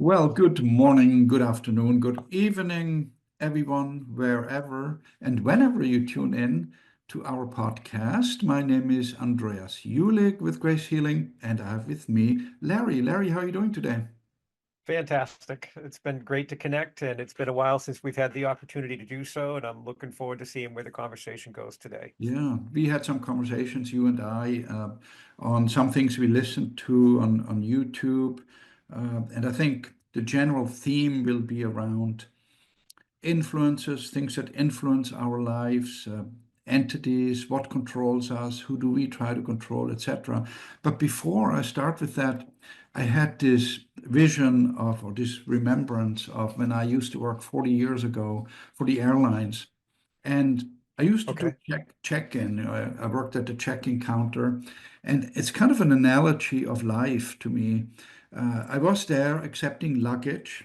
Well, good morning, good afternoon, good evening, everyone, wherever and whenever you tune in to our podcast. My name is Andreas with Grace Healing, and I have with me Larry. Larry, how are you doing today? Fantastic. It's been great to connect, and it's been a while since we've had the opportunity to do so, and I'm looking forward to seeing where the conversation goes today. Yeah, we had some conversations, you and I, on some things we listened to on YouTube. And I think the general theme will be around influences, things that influence our lives, entities, what controls us, who do we try to control, etc. But before I start with that, I had this vision of, or this remembrance of when I used to work 40 years ago for the airlines. And I used to do Okay. check-in. I worked at the check-in counter, and it's kind of an analogy of life to me. I was there accepting luggage.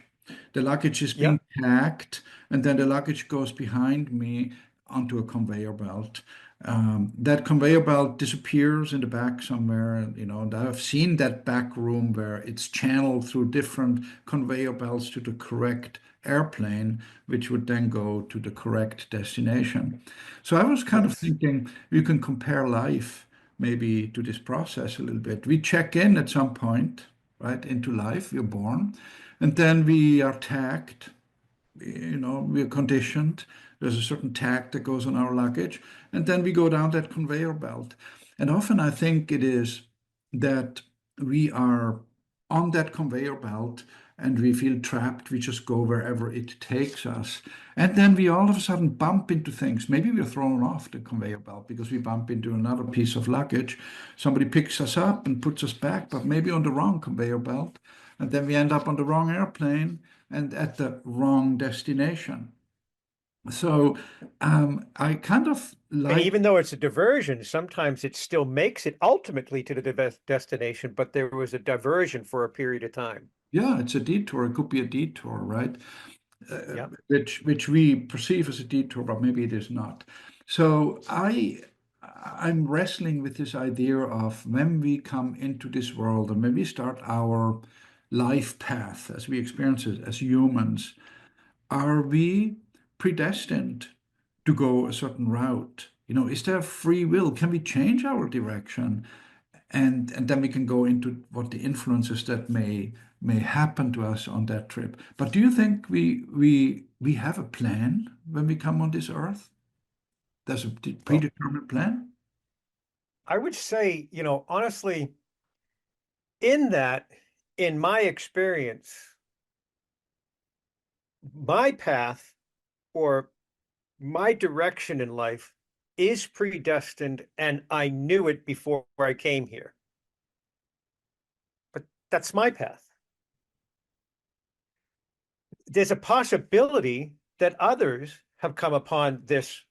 The luggage is Yeah, being packed, and then the luggage goes behind me onto a conveyor belt. That conveyor belt disappears in the back somewhere, and I've seen that back room where it's channeled through different conveyor belts to the correct airplane, which would then go to the correct destination. So I was kind of yes. thinking you can compare life maybe to this process a little bit. We check in at some point, right, into life, we're born, and then we are tagged, we're conditioned. There's a certain tag that goes on our luggage, and then we go down that conveyor belt. And often I think it is that we are on that conveyor belt and we feel trapped. We just go wherever it takes us. And then we all of a sudden bump into things. Maybe we're thrown off the conveyor belt because we bump into another piece of luggage. Somebody picks us up and puts us back, but maybe on the wrong conveyor belt. And then we end up on the wrong airplane and at the wrong destination. So I kind of And like, even though it's a diversion, sometimes it still makes it ultimately to the destination, but there was a diversion for a period of time. yeah, it's a detour. It could be a detour, right? Yeah. Which we perceive as a detour, but maybe it is not. So I'm wrestling with this idea of when we come into this world and when we start our life path as we experience it as humans, are we predestined to go a certain route? Is there free will? Can we change our direction? And then we can go into what the influences that may happen to us on that trip. But do you think we have a plan when we come on this earth? There's a Well, predetermined plan? I would say, honestly, in that, in my experience, my path or my direction in life is predestined, and I knew it before I came here. But that's my path. There's a possibility that others have come upon this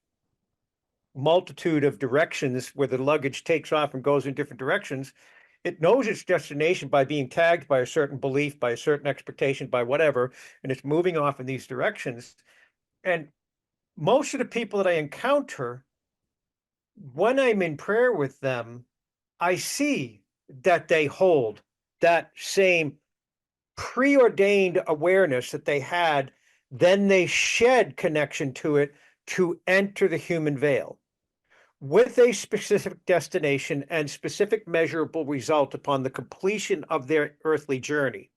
multitude of directions where the luggage takes off and goes in different directions. It knows its destination by being tagged by a certain belief, by a certain expectation, by whatever, and it's moving off in these directions. And most of the people that I encounter, when I'm in prayer with them, I see that they hold that same preordained awareness that they had, then they shed connection to it to enter the human veil with a specific destination and specific measurable result upon the completion of their earthly journey.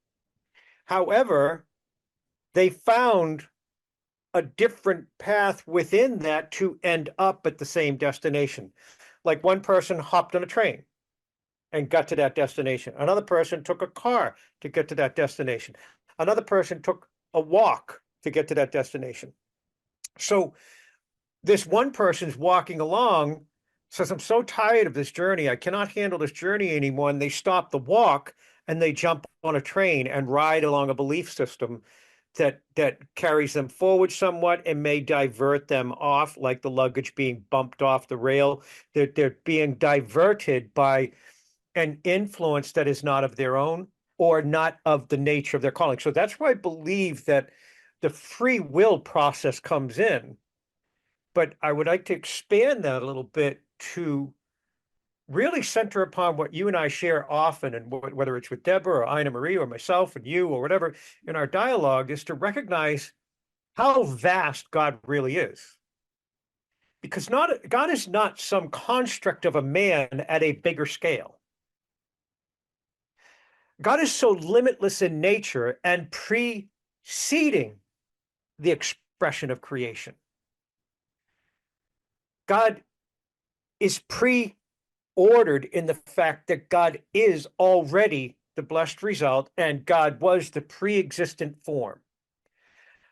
However, they found a different path within that to end up at the same destination. Like one person hopped on a train and got to that destination. Another person took a car to get to that destination. Another person took a walk to get to that destination. So this one person's walking along, says, I'm so tired of this journey. I cannot handle this journey anymore. And they stop the walk and they jump on a train and ride along a belief system that carries them forward somewhat and may divert them off, like the luggage being bumped off the rail. They're being diverted by an influence that is not of their own or not of the nature of their calling. So that's why I believe that the free will process comes in. But I would like to expand that a little bit to really center upon what you and I share often, and whether it's with Deborah or Ina Marie or myself and you or whatever in our dialogue, is to recognize how vast God really is. Because God is not some construct of a man at a bigger scale. God is so limitless in nature and preceding the expression of creation. God is pre-ordered in the fact that God is already the blessed result and God was the pre-existent form.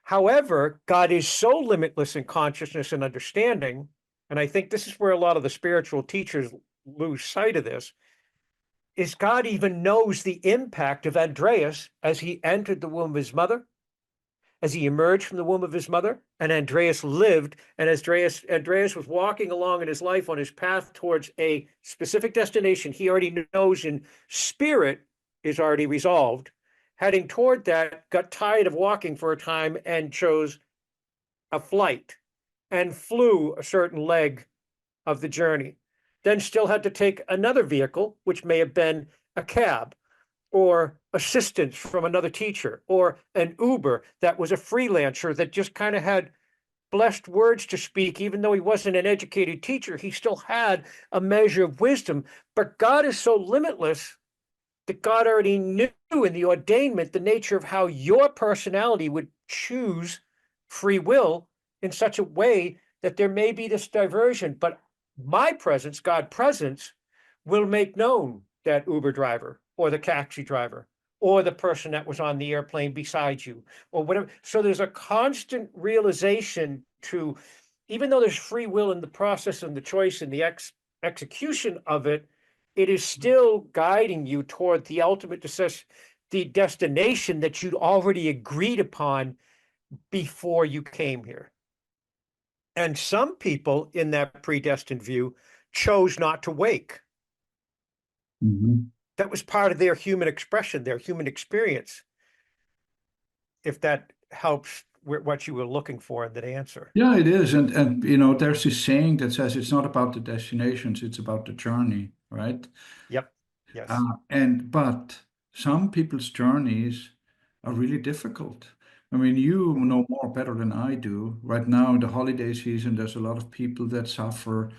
However, God is so limitless in consciousness and understanding, and I think this is where a lot of the spiritual teachers lose sight of this, is God even knows the impact of Andreas as he entered the womb of his mother, as he emerged from the womb of his mother, and Andreas lived, and Andreas was walking along in his life on his path towards a specific destination he already knows in spirit is already resolved. Heading toward that, got tired of walking for a time and chose a flight and flew a certain leg of the journey. Then still had to take another vehicle, which may have been a cab or assistance from another teacher or an Uber that was a freelancer that just kind of had blessed words to speak. Even though he wasn't an educated teacher, he still had a measure of wisdom. But God is so limitless that God already knew in the ordainment the nature of how your personality would choose free will in such a way that there may be this diversion. But my presence, God presence, will make known that Uber driver or the taxi driver or the person that was on the airplane beside you or whatever. So there's a constant realization to, even though there's free will in the process and the choice and the execution of it, it is still guiding you toward the ultimate the destination that you'd already agreed upon before you came here. And some people in that predestined view chose not to wake. Mhm. That was part of their human expression, their human experience. If that helps with what you were looking for in that answer. Yeah, it is. And there's this saying that says it's not about the destinations, it's about the journey, right? Yep. Yes. But some people's journeys are really difficult. I mean, you know more better than I do. Right now in the holiday season, there's a lot of people that suffer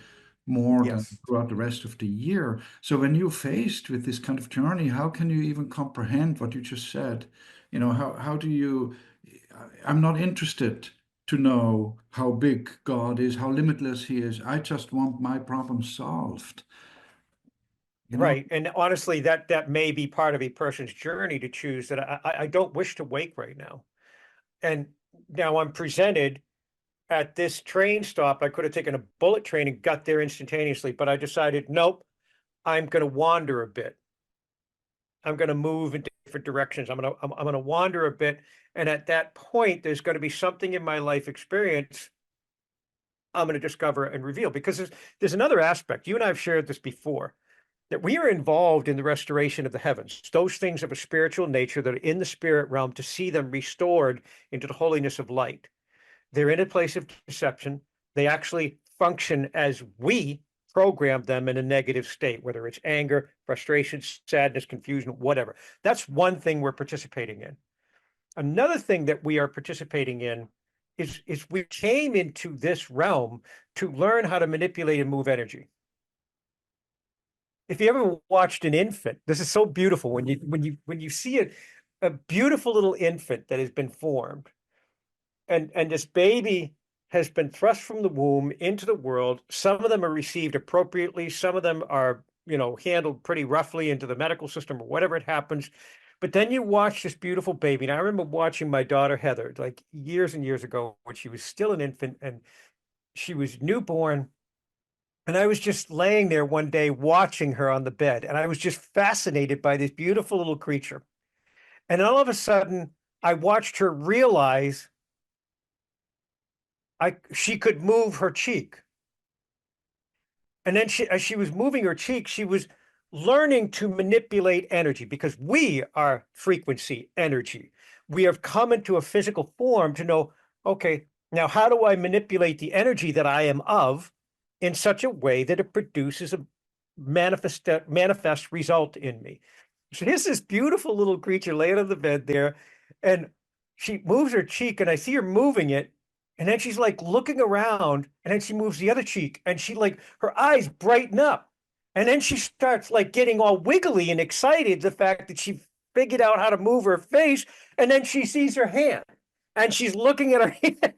more than Yes. throughout the rest of the year. So when you're faced with this kind of journey, how can you even comprehend what you just said? How do you, I'm not interested to know how big God is, how limitless he is. I just want my problem solved. You know? Right. And honestly, that may be part of a person's journey to choose that I don't wish to wake right now. And now I'm presented at this train stop. I could have taken a bullet train and got there instantaneously, but I decided, nope, I'm going to wander a bit. I'm going to move in different directions. I'm going to wander a bit. And at that point, there's going to be something in my life experience I'm going to discover and reveal. Because there's another aspect. You and I have shared this before, that we are involved in the restoration of the heavens, those things of a spiritual nature that are in the spirit realm, to see them restored into the holiness of light. They're in a place of deception. They actually function as we program them in a negative state, whether it's anger, frustration, sadness, confusion, whatever. That's one thing we're participating in. Another thing that we are participating in is we came into this realm to learn how to manipulate and move energy. If you ever watched an infant, this is so beautiful when you see a beautiful little infant that has been formed, and this baby has been thrust from the womb into the world. Some of them are received appropriately, some of them are, handled pretty roughly into the medical system or whatever it happens. But then you watch this beautiful baby. And I remember watching my daughter Heather, like years and years ago, when she was still an infant and she was newborn. And I was just laying there one day watching her on the bed, and I was just fascinated by this beautiful little creature. And all of a sudden, I watched her realize she could move her cheek. And then as she was moving her cheek, she was learning to manipulate energy, because we are frequency energy. We have come into a physical form to know, okay, now how do I manipulate the energy that I am of in such a way that it produces a manifest result in me. So here's this beautiful little creature laying on the bed there, and she moves her cheek, and I see her moving it, and then she's like looking around, and then she moves the other cheek, and she like her eyes brighten up, and then she starts like getting all wiggly and excited the fact that she figured out how to move her face, and then she sees her hand, and she's looking at her hand,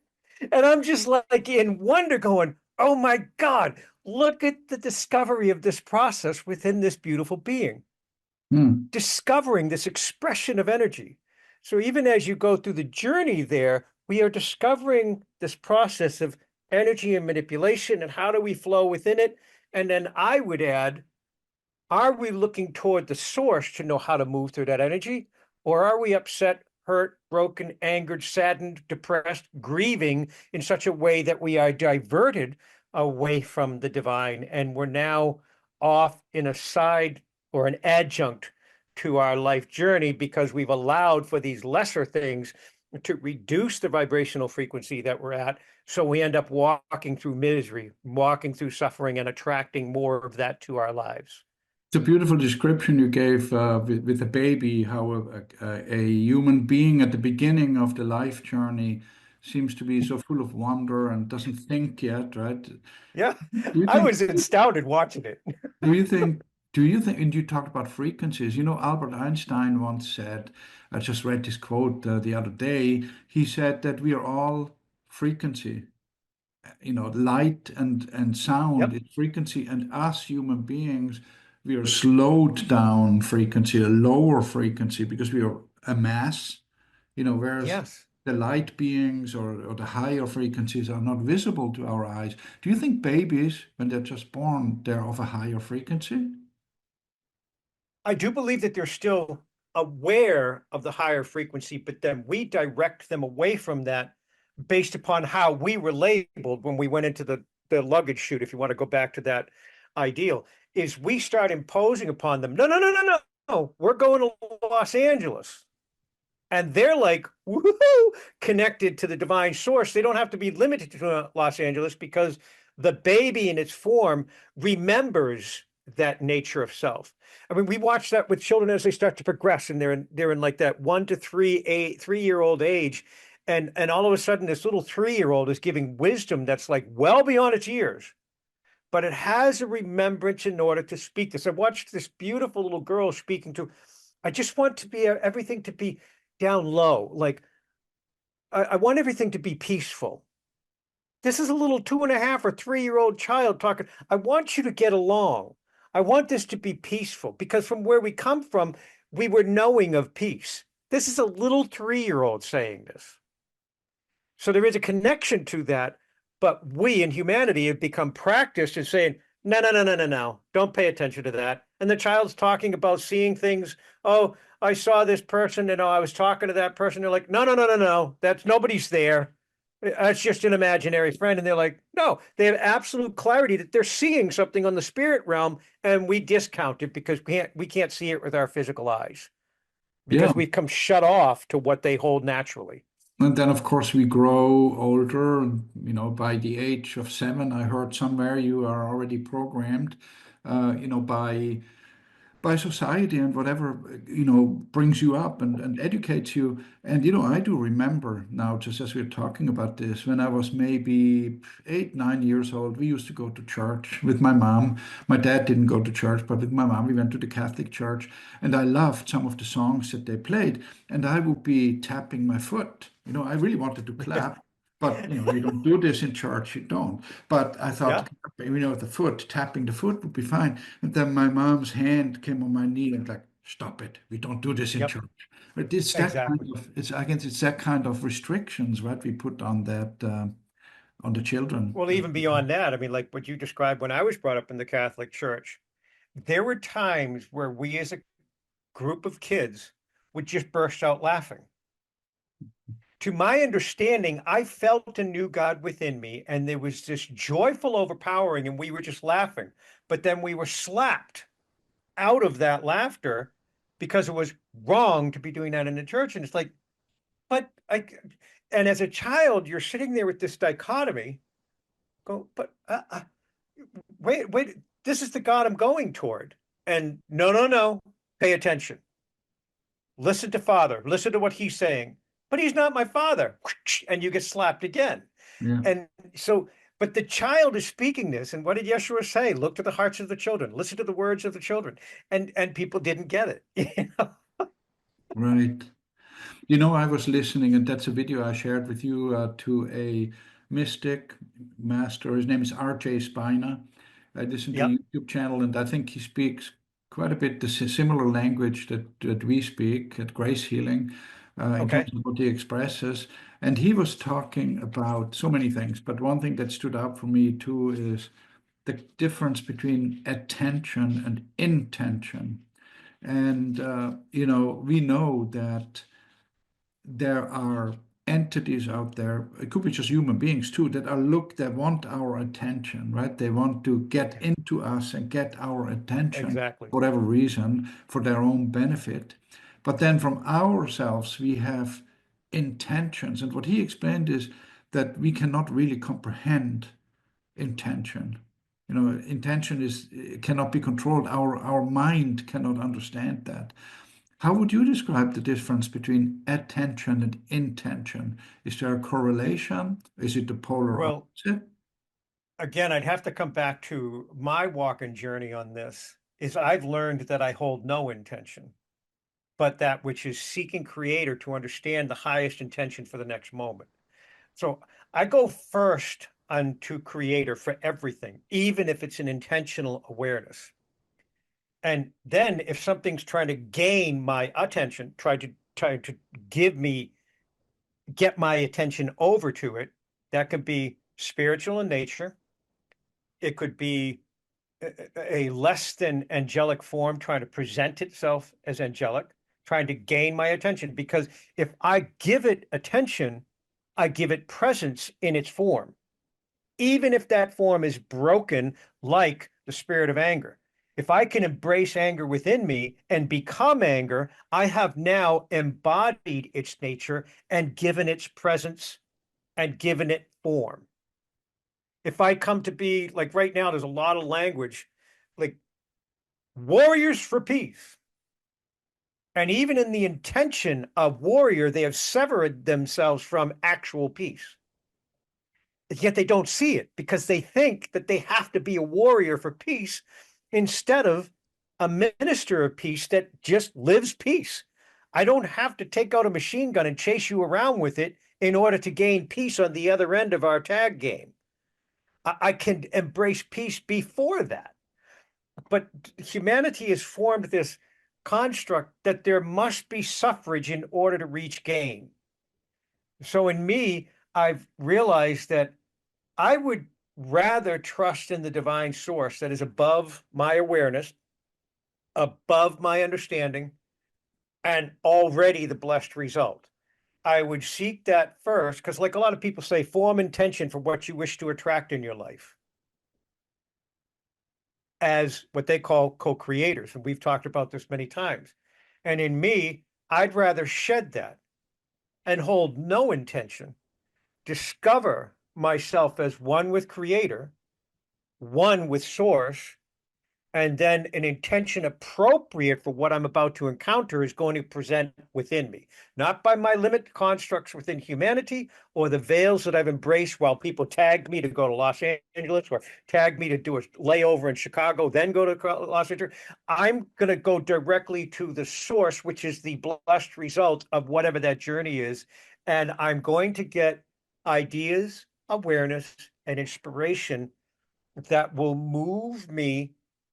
and I'm just like in wonder, going, "Oh my God, look at the discovery of this process within this beautiful being." Hmm. Discovering this expression of energy. So even as you go through the journey there, we are discovering this process of energy and manipulation and how do we flow within it. And then I would add, are we looking toward the source to know how to move through that energy? Or are we upset, hurt, broken, angered, saddened, depressed, grieving in such a way that we are diverted away from the divine and we're now off in a side or an adjunct to our life journey because we've allowed for these lesser things to reduce the vibrational frequency that we're at. So we end up walking through misery, walking through suffering, and attracting more of that to our lives. It's a beautiful description you gave with a baby, how a human being at the beginning of the life journey seems to be so full of wonder and doesn't think yet, right? Yeah, Do you I think, was astounded watching it. do you think, do you think, and you talked about frequencies. You know, Albert Einstein once said, I just read this quote the other day, he said that we are all frequency. You know, light and sound Yep. is frequency, and us human beings, we are slowed down frequency, a lower frequency, because we are a mass, you know, whereas Yes. the light beings or the higher frequencies are not visible to our eyes. Do you think babies, when they're just born, they're of a higher frequency? I do believe that they're still aware of the higher frequency, but then we direct them away from that based upon how we were labeled when we went into the luggage chute, if you want to go back to that ideal, is we start imposing upon them, no, no, no, no, no, no, we're going to Los Angeles. And they're like, woohoo, connected to the divine source. They don't have to be limited to Los Angeles because the baby in its form remembers that nature of self. I mean, we watch that with children as they start to progress, and they're in like that 1 to 3 year old age, and all of a sudden this little 3 year old is giving wisdom that's like well beyond its years, but it has a remembrance in order to speak this. I watched this beautiful little girl speaking to, I just want to be everything to be down low. Like I want everything to be peaceful. This is a little 2.5 or 3 year old child talking. I want you to get along. I want this to be peaceful because from where we come from, we were knowing of peace. This is a little 3 year old saying this. So there is a connection to that, but we in humanity have become practiced in saying, no, no, no, no, no, no, don't pay attention to that. And the child's talking about seeing things. Oh, I saw this person and oh, I was talking to that person. They're like, no, no, no, no, no, that's nobody's there. That's just an imaginary friend. And they're like, no, they have absolute clarity that they're seeing something on the spirit realm, and we discount it because we can't see it with our physical eyes Yeah. because we've come shut off to what they hold naturally. And then, of course, we grow older. You know, by the age of 7, I heard somewhere you are already programmed, you know, by society and whatever, you know, brings you up and educates you. And, you know, I do remember now, just as we're talking about this, when I was maybe 8, 9 years old, we used to go to church with my mom. My dad didn't go to church, but with my mom, we went to the Catholic church. And I loved some of the songs that they played. And I would be tapping my foot. You know, I really wanted to clap. But you know, you don't do this in church, you don't. But I thought, Yeah, you know, the foot, tapping the foot would be fine. And then my mom's hand came on my knee and like, stop it. We don't do this in yep, church. But it's that kind exactly. of, it's, I guess it's that kind of restrictions, right? We put on that, on the children. Well, even beyond that, I mean, like what you described when I was brought up in the Catholic Church, there were times where we as a group of kids would just burst out laughing. To my understanding, I felt a new God within me, and there was this joyful overpowering, and we were just laughing. But then we were slapped out of that laughter because it was wrong to be doing that in the church. And it's like, but I, and as a child, you're sitting there with this dichotomy, go, but wait, wait. this is the God I'm going toward. And no, no, no, pay attention. Listen to Father, listen to what he's saying. But he's not my father. And you get slapped again. Yeah. And so, but the child is speaking this. And what did Yeshua say? Look to the hearts of the children, listen to the words of the children. And people didn't get it. Right. I was listening, and that's a video I shared with you to a mystic master. His name is R.J. Spina. I listened to a Yep. YouTube channel, and I think he speaks quite a bit the similar language that we speak at Grace Healing in terms Okay. of what he expresses. And he was talking about so many things, but one thing that stood out for me too is the difference between attention and intention. And, we know that there are entities out there, it could be just human beings too, that want our attention, right? They want to get into us and get our attention, Exactly. for whatever reason, for their own benefit. But then from ourselves, we have intentions. And what he explained is that we cannot really comprehend intention. Intention cannot be controlled. Our mind cannot understand that. How would you describe the difference between attention and intention? Is there a correlation? Is it the polar Well, opposite? again, I'd have to come back to my walk and journey on this is I've learned that I hold no intention, but that which is seeking creator to understand the highest intention for the next moment. So I go first unto creator for everything, even if it's an intentional awareness. And then if something's trying to gain my attention, try to give me, get my attention over to it, that could be spiritual in nature. It could be a less than angelic form trying to present itself as angelic, trying to gain my attention. Because if I give it attention, I give it presence in its form, even if that form is broken, like the spirit of anger. If I can embrace anger within me and become anger, I have now embodied its nature and given its presence and given it form. If I come to be like right now, there's a lot of language like warriors for peace. And even in the intention of warrior, they have severed themselves from actual peace. Yet they don't see it because they think that they have to be a warrior for peace instead of a minister of peace that just lives peace. I don't have to take out a machine gun and chase you around with it in order to gain peace on the other end of our tag game. I can embrace peace before that. But humanity has formed this construct that there must be suffrage in order to reach gain. So in me, I've realized that I would rather trust in the divine source that is above my awareness, above my understanding, and already the blessed result. I would seek that first because, like a lot of people say, form intention for what you wish to attract in your life as what they call co-creators. And we've talked about this many times. And in me, I'd rather shed that and hold no intention, discover myself as one with creator, one with source, and then an intention appropriate for what I'm about to encounter is going to present within me, not by my limit constructs within humanity or the veils that I've embraced while people tagged me to go to Los Angeles or tagged me to do a layover in Chicago, then go to Los Angeles. I'm going to go directly to the source, which is the blessed result of whatever that journey is. And I'm going to get ideas, awareness, and inspiration that will move me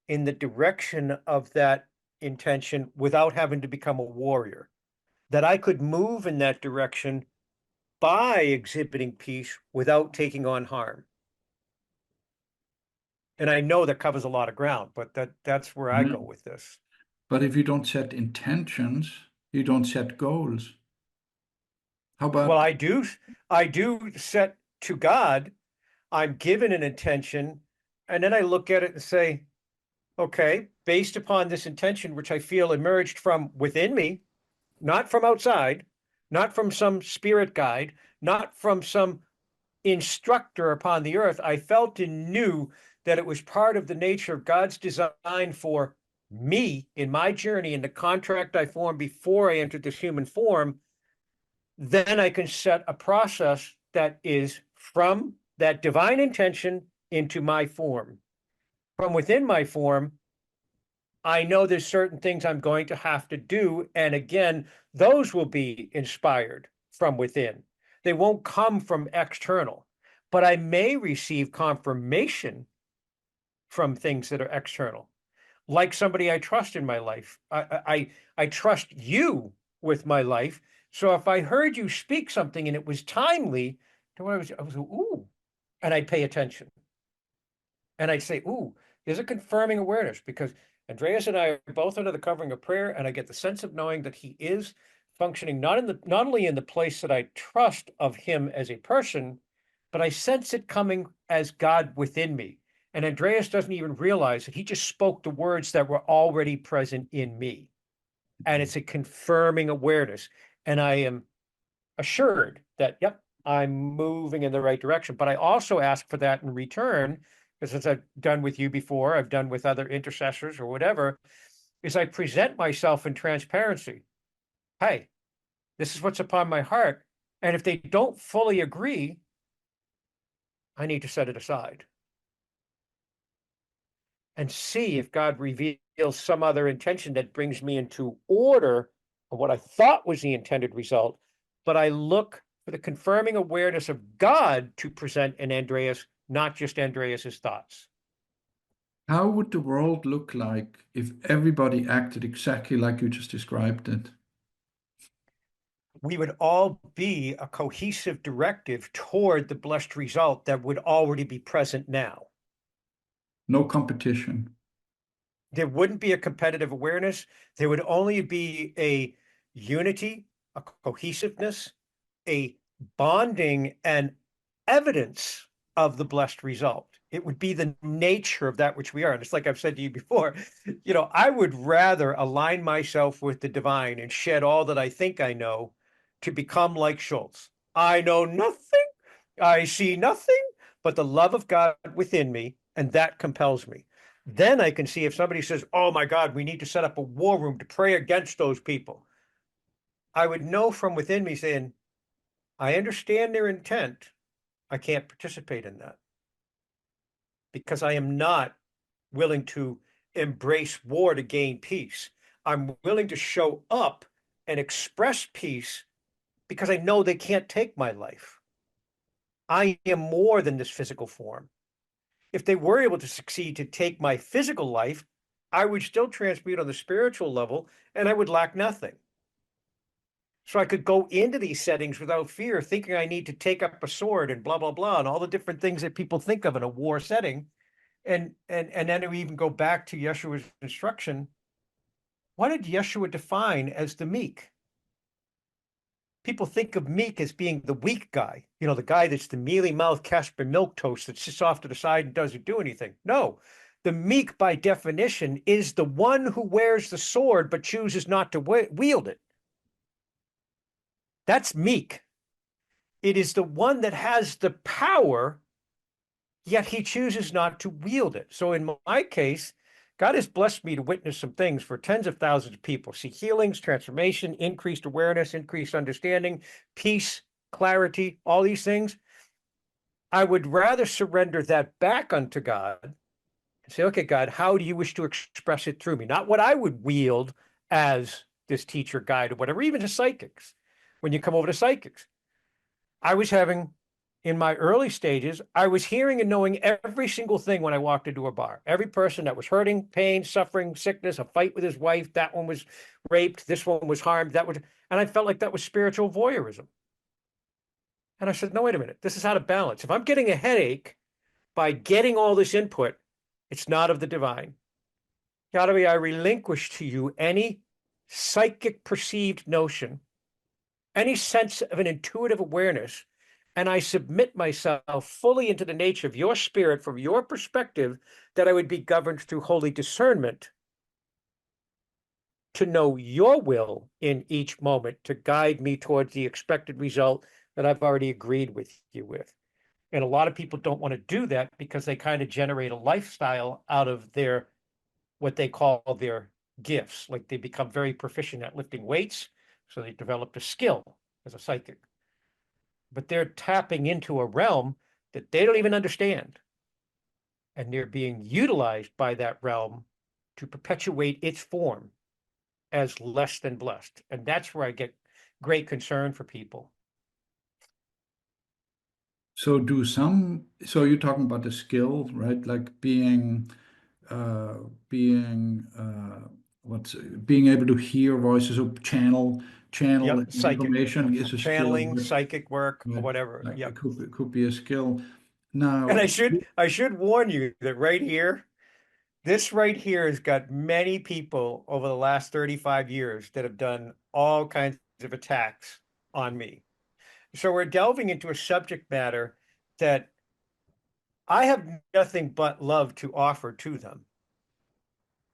in the direction of that intention without having to become a warrior. That I could move in that direction by exhibiting peace without taking on harm. And I know that covers a lot of ground, but that's where I Yeah. go with this. But if you don't set intentions, you don't set goals. How Well, about, I do set to God, I'm given an intention, and then I look at it and say, okay, based upon this intention, which I feel emerged from within me, not from outside, not from some spirit guide, not from some instructor upon the earth. I felt and knew that it was part of the nature of God's design for me in my journey, in the contract I formed before I entered this human form, then I can set a process that is from that divine intention into my form. From within my form, I know there's certain things I'm going to have to do. And again, those will be inspired from within. They won't come from external, but I may receive confirmation from things that are external, like somebody I trust in my life. I trust you with my life. So if I heard you speak something and it was timely, then I was ooh, and I'd pay attention. And I'd say, ooh, there's a confirming awareness because Andreas and I are both under the covering of prayer, and I get the sense of knowing that he is functioning not only in the place that I trust of him as a person, but I sense it coming as God within me. And Andreas doesn't even realize that he just spoke the words that were already present in me. And it's a confirming awareness. And I am assured that, yep, I'm moving in the right direction. But I also ask for that in return, because as I've done with you before, I've done with other intercessors or whatever, is I present myself in transparency. Hey, this is what's upon my heart. And if they don't fully agree, I need to set it aside and see if God reveals some other intention that brings me into order of what I thought was the intended result. But I look for the confirming awareness of God to present in Andreas, not just Andreas's thoughts. How would the world look like if everybody acted exactly like you just described it? We would all be a cohesive directive toward the blessed result that would already be present now. No competition. There wouldn't be a competitive awareness. There would only be a unity, a cohesiveness, a bonding and evidence of the blessed result. It would be the nature of that which we are. And it's like I've said to you before, I would rather align myself with the divine and shed all that I think I know to become like Schultz. I know nothing, I see nothing but the love of God within me, and that compels me. Then I can see if somebody says, oh my God, we need to set up a war room to pray against those people. I would know from within me saying, I understand their intent. I can't participate in that because I am not willing to embrace war to gain peace. I'm willing to show up and express peace because I know they can't take my life. I am more than this physical form. If they were able to succeed to take my physical life, I would still transmute on the spiritual level and I would lack nothing. So I could go into these settings without fear, thinking I need to take up a sword and blah, blah, blah, and all the different things that people think of in a war setting. And then we even go back to Yeshua's instruction. What did Yeshua define as the meek? People think of meek as being the weak guy, the guy that's the mealy mouth Casper milk toast that sits off to the side and doesn't do anything. No, the meek by definition is the one who wears the sword but chooses not to wield it. That's meek. It is the one that has the power, yet he chooses not to wield it. So in my case, God has blessed me to witness some things for tens of thousands of people, see healings, transformation, increased awareness, increased understanding, peace, clarity, all these things. I would rather surrender that back unto God and say, okay, God, how do you wish to express it through me? Not what I would wield as this teacher, guide, or whatever, even to psychics. When you come over to psychics, I was having, in my early stages, I was hearing and knowing every single thing when I walked into a bar. Every person that was hurting, pain, suffering, sickness, a fight with his wife, that one was raped, this one was harmed, and I felt like that was spiritual voyeurism. And I said, no, wait a minute, this is out of balance. If I'm getting a headache by getting all this input, it's not of the divine. Yahweh, I relinquish to you any psychic perceived notion, any sense of an intuitive awareness, and I submit myself fully into the nature of your spirit from your perspective, that I would be governed through holy discernment to know your will in each moment to guide me towards the expected result that I've already agreed with you with. And a lot of people don't want to do that because they kind of generate a lifestyle out of their, what they call their gifts. Like they become very proficient at lifting weights. So they developed a skill as a psychic. But they're tapping into a realm that they don't even understand. And they're being utilized by that realm to perpetuate its form as less than blessed. And that's where I get great concern for people. So you're talking about the skill, right? Like uh, being, what's being able to hear voices or channel Yep, psychic, information is a skill, channeling, but psychic work, or right, whatever. like Yep. it could be a skill. And Now, I should warn you that right here, this right here has got many people over the last 35 years that have done all kinds of attacks on me. So we're delving into a subject matter that I have nothing but love to offer to them,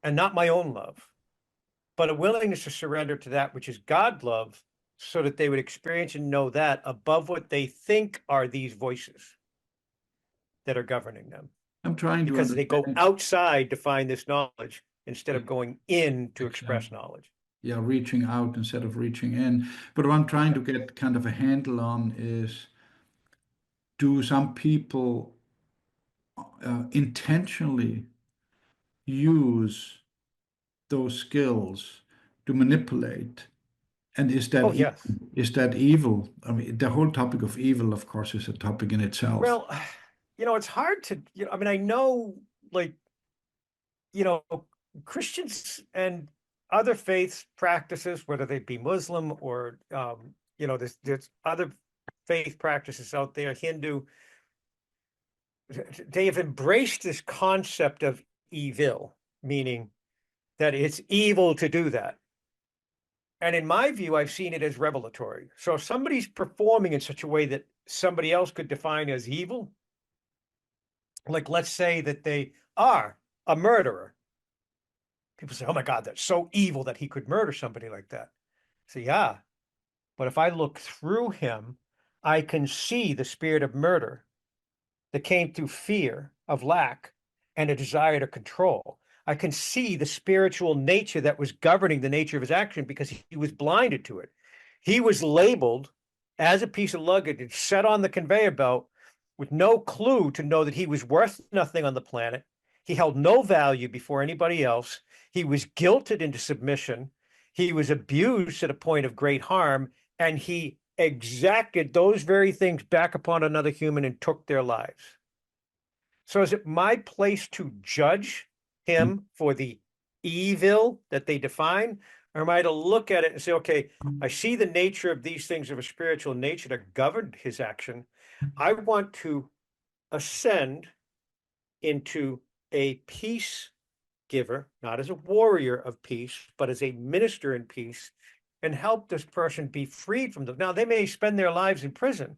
and not my own love, but a willingness to surrender to that which is God love, so that they would experience and know that above what they think are these voices that are governing them, I'm trying to because they go understand. outside to find this knowledge instead Yeah, of going in to express exactly. knowledge. Yeah, reaching out instead of reaching in. But what I'm trying to get kind of a handle on is, do some people intentionally use those skills to manipulate? And is that Oh, yes. evil? Is that evil? I mean, the whole topic of evil, of course, is a topic in itself. Well, it's hard to, I mean, I know, like, you know, Christians and other faiths practices, whether they be Muslim or, there's other faith practices out there, Hindu, they have embraced this concept of evil, meaning that it's evil to do that. And in my view, I've seen it as revelatory. So if somebody's performing in such a way that somebody else could define as evil, like let's say that they are a murderer. People say, oh my God, that's so evil that he could murder somebody like that. So yeah, but if I look through him, I can see the spirit of murder that came through fear of lack and a desire to control. I can see the spiritual nature that was governing the nature of his action because he was blinded to it. He was labeled as a piece of luggage and set on the conveyor belt with no clue to know that he was worth nothing on the planet. He held no value before anybody else. He was guilted into submission. He was abused to the point of great harm, and he exacted those very things back upon another human and took their lives. So is it my place to judge him for the evil that they define? Or am I to look at it and say, okay, I see the nature of these things of a spiritual nature that governed his action. I want to ascend into a peace giver, not as a warrior of peace, but as a minister in peace, and help this person be freed from them. Now, they may spend their lives in prison,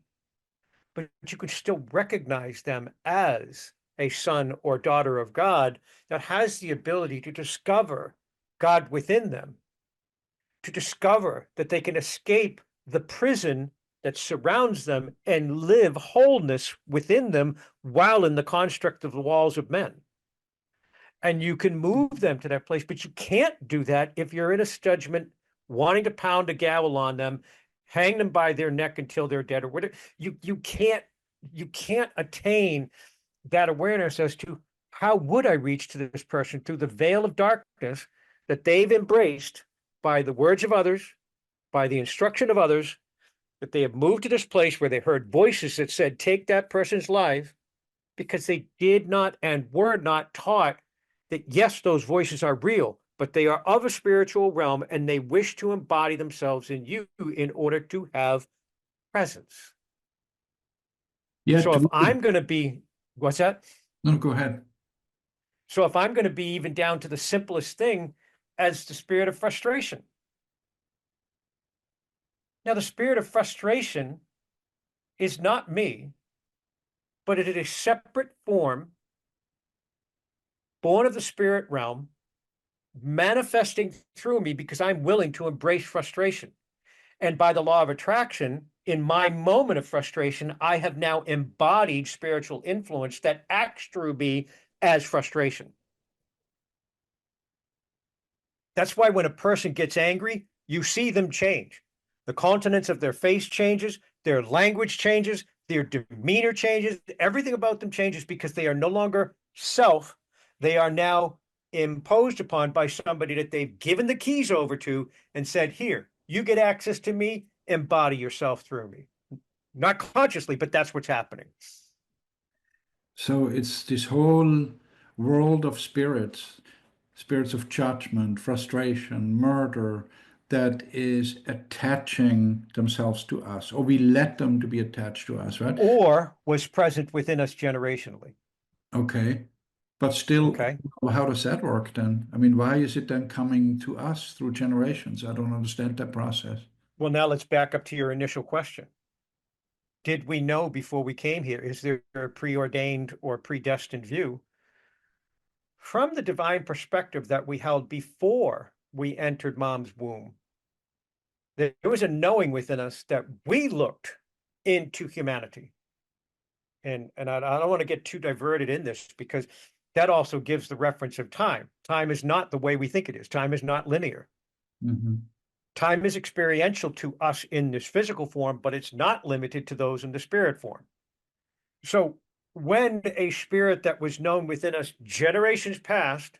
but you can still recognize them as a son or daughter of God that has the ability to discover God within them, to discover that they can escape the prison that surrounds them and live wholeness within them while in the construct of the walls of men. And you can move them to that place, but you can't do that if you're in a judgment wanting to pound a gavel on them, hang them by their neck until they're dead, or whatever. You can't attain that awareness as to how would I reach to this person through the veil of darkness that they've embraced by the words of others, by the instruction of others, that they have moved to this place where they heard voices that said, take that person's life, because they did not and were not taught that, yes, those voices are real, but they are of a spiritual realm and they wish to embody themselves in you in order to have presence. Yet, So if I'm going to be, what's that? no, go ahead. So if I'm going to be even down to the simplest thing as the spirit of frustration. Now, the spirit of frustration is not me, but it is a separate form born of the spirit realm, manifesting through me because I'm willing to embrace frustration. And by the law of attraction, in my moment of frustration, I have now embodied spiritual influence that acts through me as frustration. That's why when a person gets angry, you see them change. The countenance of their face changes, their language changes, their demeanor changes, everything about them changes because they are no longer self. They are now imposed upon by somebody that they've given the keys over to and said, here, you get access to me, embody yourself through me. Not consciously, but that's what's happening. So it's this whole world of spirits, spirits of judgment, frustration, murder, that is attaching themselves to us, or we let them to be attached to us, right? Or was present within us generationally. Okay. But still, Okay. how does that work then? I mean, why is it then coming to us through generations? I don't understand that process. Well, now let's back up to your initial question. Did we know before we came here? Is there a preordained or predestined view? From the divine perspective that we held before we entered mom's womb, there was a knowing within us that we looked into humanity. And I don't want to get too diverted in this because that also gives the reference of time. Time is not the way we think it is. Time is not linear. Mhm. Time is experiential to us in this physical form, but it's not limited to those in the spirit form. So when a spirit that was known within us generations past,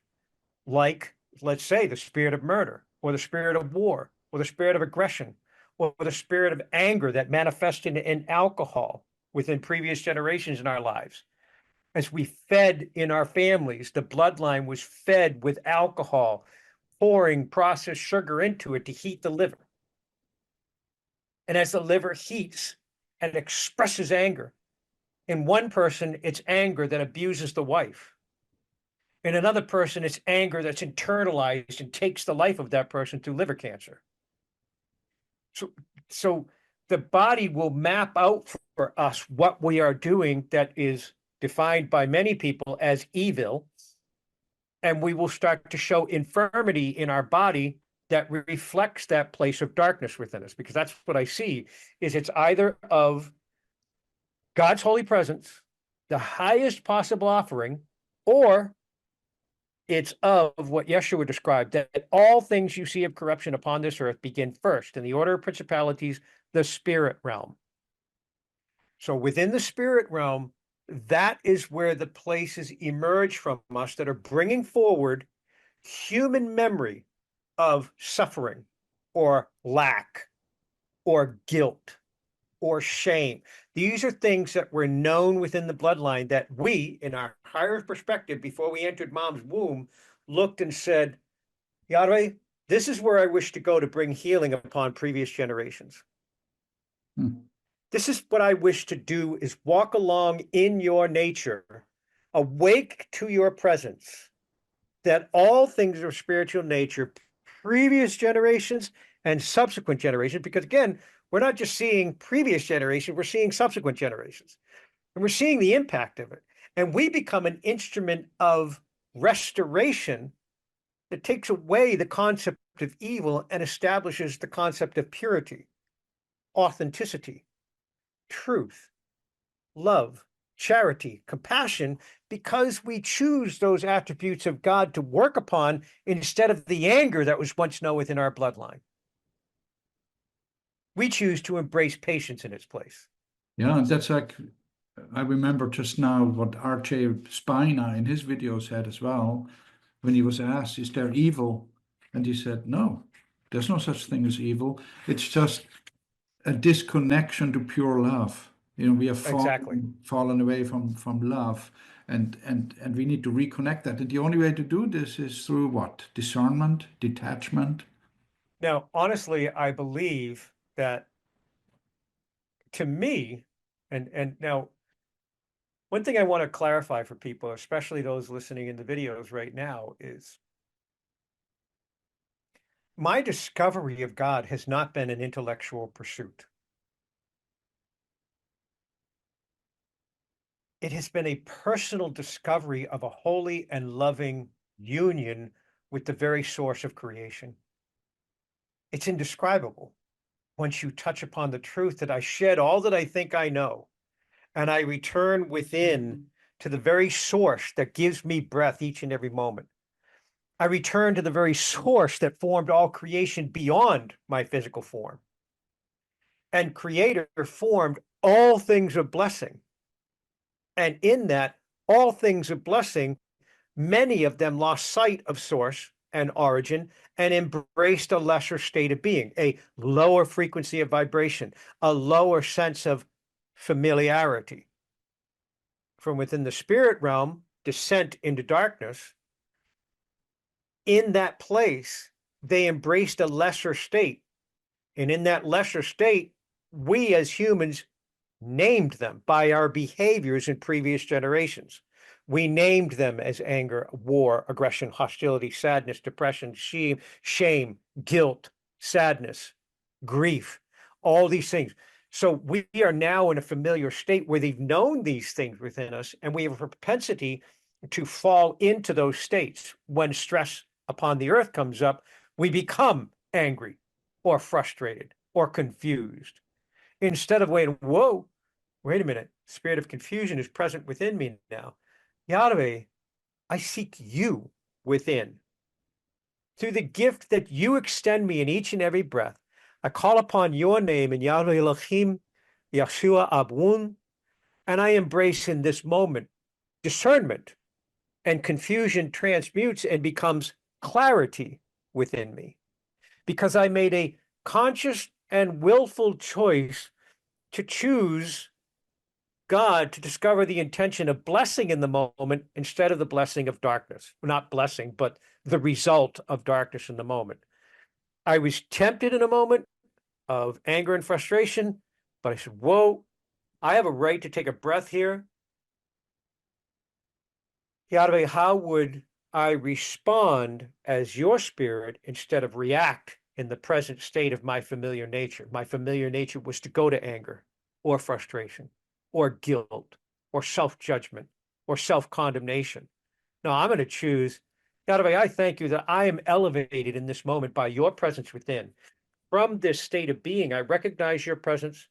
like, let's say, the spirit of murder, or the spirit of war, or the spirit of aggression, or the spirit of anger that manifested in alcohol within previous generations in our lives, as we fed in our families, the bloodline was fed with alcohol, pouring processed sugar into it to heat the liver. And as the liver heats and expresses anger, in one person, it's anger that abuses the wife. In another person, it's anger that's internalized and takes the life of that person through liver cancer. So the body will map out for us what we are doing that is defined by many people as evil, and we will start to show infirmity in our body that reflects that place of darkness within us, because that's what I see is it's either of God's holy presence, the highest possible offering, or it's of what Yeshua described, that all things you see of corruption upon this earth begin first in the order of principalities, the spirit realm. So within the spirit realm, that is where the places emerge from us that are bringing forward human memory of suffering or lack or guilt or shame. These are things that were known within the bloodline that we, in our higher perspective, before we entered mom's womb, looked and said, Yahweh, this is where I wish to go to bring healing upon previous generations. Hmm. This is what I wish to do is walk along in your nature, awake to your presence, that all things of spiritual nature, previous generations and subsequent generations, because again, we're not just seeing previous generations, we're seeing subsequent generations, and we're seeing the impact of it. And we become an instrument of restoration that takes away the concept of evil and establishes the concept of purity, authenticity, truth, love, charity, compassion, because we choose those attributes of God to work upon instead of the anger that was once known within our bloodline. We choose to embrace patience in its place. Yeah, and that's like, I remember just now what R.J. Spina in his video said as well, when he was asked, is there evil? And he said, no, there's no such thing as evil. It's just a disconnection to pure love. You know, we have Exactly. fallen away from love, and we need to reconnect that. And the only way to do this is through what? Discernment, detachment. Now, honestly, I believe that to me, and now one thing I want to clarify for people, especially those listening in the videos right now, is my discovery of God has not been an intellectual pursuit. It has been a personal discovery of a holy and loving union with the very source of creation. It's indescribable. once you touch upon the truth that I shed all that I think I know, and I return within to the very source that gives me breath each and every moment. I return to the very source that formed all creation beyond my physical form. And Creator formed all things of blessing. And in that, all things of blessing, many of them lost sight of source and origin and embraced a lesser state of being, a lower frequency of vibration, a lower sense of familiarity. From within the spirit realm, descent into darkness, in that place, they embraced a lesser state. And in that lesser state, we as humans named them by our behaviors in previous generations. We named them as anger, war, aggression, hostility, sadness, depression, shame, guilt, sadness, grief, all these things. So we are now in a familiar state where they've known these things within us, and we have a propensity to fall into those states. When stress upon the earth comes up, we become angry or frustrated or confused. Instead of waiting, whoa, wait a minute, spirit of confusion is present within me now. Yahweh, I seek you within. Through the gift that you extend me in each and every breath, I call upon your name in Yahweh Elohim, Yeshua Abun, and I embrace in this moment discernment, and confusion transmutes and becomes clarity within me. Because I made a conscious and willful choice to choose God, to discover the intention of blessing in the moment instead of the blessing of darkness. Not blessing, but the result of darkness in the moment. I was tempted in a moment of anger and frustration, but I said, whoa, I have a right to take a breath here. Yahweh, how would I respond as your spirit instead of react in the present state of my familiar nature? My familiar nature was to go to anger or frustration or guilt or self-judgment or self-condemnation. No, I'm going to choose, Yahweh, I thank you that I am elevated in this moment by your presence within. From this state of being, I recognize your presence.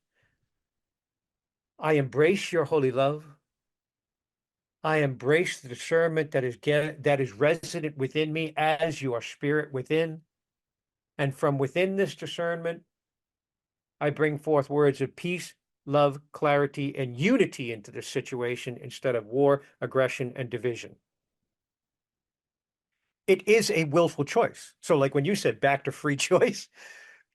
I embrace your holy love. I embrace the discernment that is resident within me as your spirit within. And from within this discernment, I bring forth words of peace, love, clarity, and unity into this situation instead of war, aggression, and division. It is a willful choice. So, like when you said back to free choice,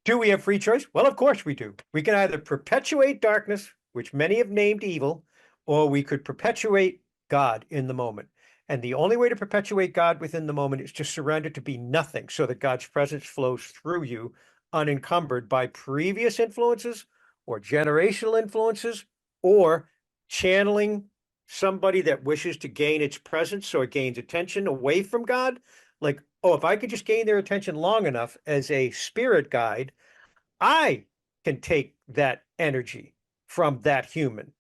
do we have free choice? Well, of course we do. We can either perpetuate darkness, which many have named evil, or we could perpetuate God in the moment. And the only way to perpetuate God within the moment is to surrender to be nothing so that God's presence flows through you unencumbered by previous influences or generational influences or channeling somebody that wishes to gain its presence so it gains attention away from God. Like, oh, if I could just gain their attention long enough as a spirit guide, I can take that energy from that human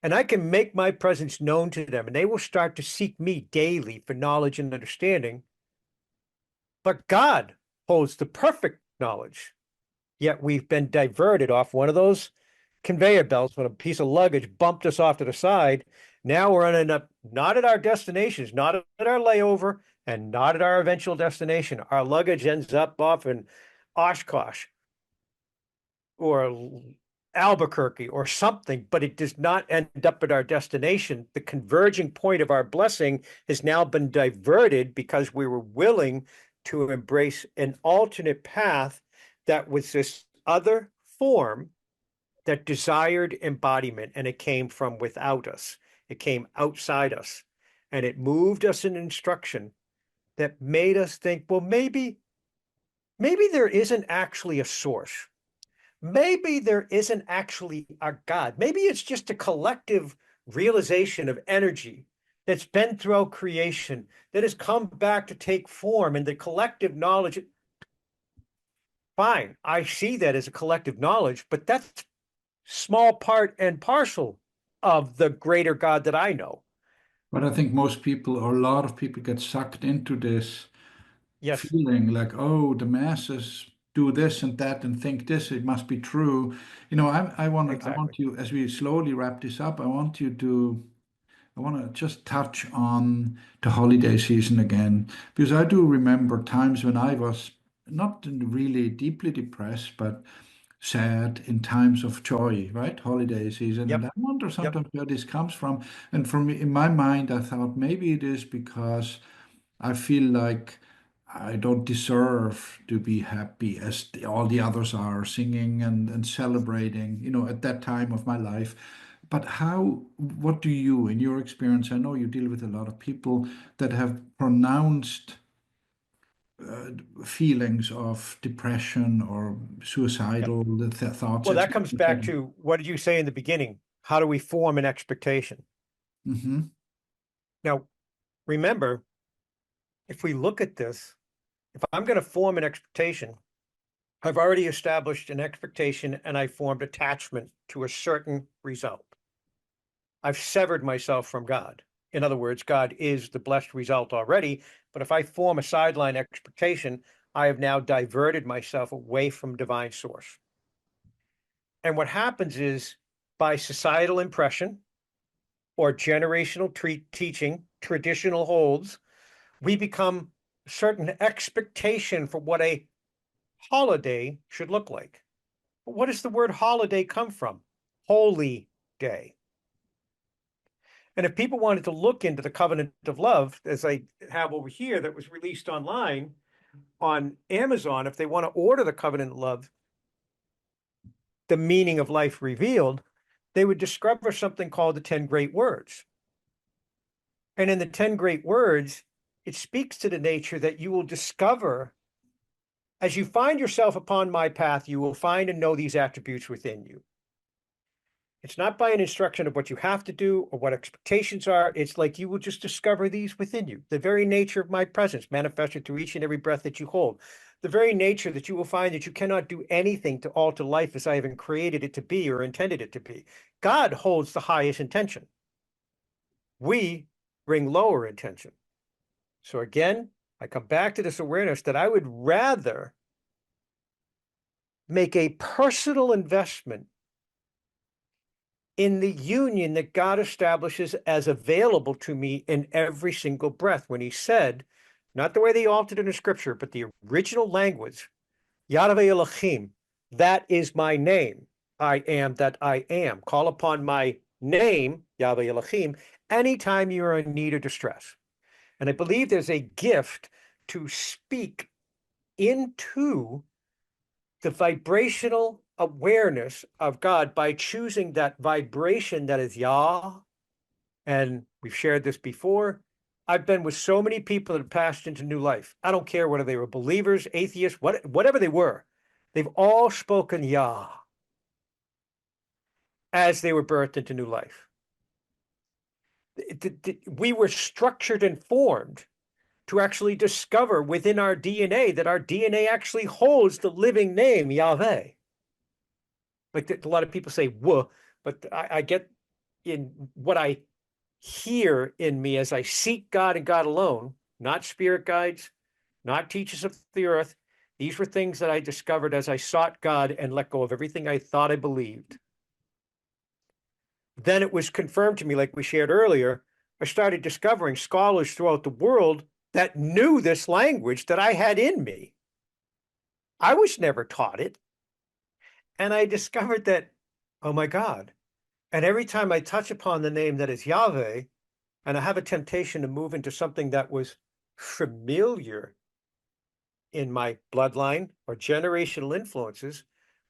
and I can make my presence known to them, and they will start to seek me daily for knowledge and understanding. But God holds the perfect knowledge. Yet we've been diverted off one of those conveyor belts when a piece of luggage bumped us off to the side. Now we're ending up not at our destinations, not at our layover, and not at our eventual destination. Our luggage ends up off in Oshkosh or Albuquerque or something, but it does not end up at our destination. The converging point of our blessing has now been diverted because we were willing to embrace an alternate path that was this other form that desired embodiment, and it came from without us. It came outside us, and it moved us in instruction that made us think, well, maybe there isn't actually a source. Maybe there isn't actually a God. Maybe it's just a collective realization of energy that's been throughout creation that has come back to take form, and the collective knowledge. Fine, I see that as a collective knowledge, but that's small part and parcel of the greater God that I know. But I think most people, or a lot of people, get sucked into this Yes. feeling like, oh, the masses do this and that and think this, it must be true. I Exactly. want you, as we slowly wrap this up, I want to just touch on the holiday season again, because I do remember times when I was not really deeply depressed, but sad in times of joy, right? Holiday season. And Yep. I wonder Yep. sometimes where this comes from. And for me, in my mind, I thought maybe it is because I feel like I don't deserve to be happy as all the others are singing and celebrating, at that time of my life. But what do you, in your experience, I know you deal with a lot of people that have pronounced uh, feelings of depression or Yep. suicidal thoughts, Well, that etc. comes back etc. to what did you say in the beginning? How do we form an expectation? Hmm. Now, remember, if we look at this, if I'm going to form an expectation, I've already established an expectation and I formed attachment to a certain result. I've severed myself from God. In other words, God is the blessed result already. But if I form a sideline expectation, I have now diverted myself away from divine source. And what happens is by societal impression or generational teaching, traditional holds, we become a certain expectation for what a holiday should look like. But what does the word holiday come from? Holy day. And if people wanted to look into the covenant of love, as I have over here, that was released online on Amazon, if they want to order the covenant of love, the meaning of life revealed, they would discover something called the 10 great words. And in the 10 great words, it speaks to the nature that you will discover as you find yourself upon my path, you will find and know these attributes within you. It's not by an instruction of what you have to do or what expectations are. It's like you will just discover these within you. The very nature of my presence manifested through each and every breath that you hold. The very nature that you will find that you cannot do anything to alter life as I have created it to be or intended it to be. God holds the highest intention. We bring lower intention. So again, I come back to this awareness that I would rather make a personal investment in the union that God establishes as available to me in every single breath. When he said, not the way they altered in the scripture, but the original language, Yahweh Elohim, that is my name. I am that I am. Call upon my name, Yahweh Elohim, anytime you are in need or distress. And I believe there's a gift to speak into the vibrational awareness of God by choosing that vibration that is Yah. And we've shared this before. I've been with so many people that have passed into new life. I don't care whether they were believers, atheists, whatever they were. They've all spoken Yah as they were birthed into new life. We were structured and formed to actually discover within our DNA that our DNA actually holds the living name Yahweh. Like a lot of people say "wuh," but I get in what I hear in me as I seek God and God alone, not spirit guides, not teachers of the earth. These were things that I discovered as I sought God and let go of everything I thought I believed. Then it was confirmed to me, like we shared earlier. I started discovering scholars throughout the world that knew this language that I had in me. I was never taught it. And I discovered that, oh my God. And every time I touch upon the name that is Yahweh, and I have a temptation to move into something that was familiar in my bloodline or generational influences,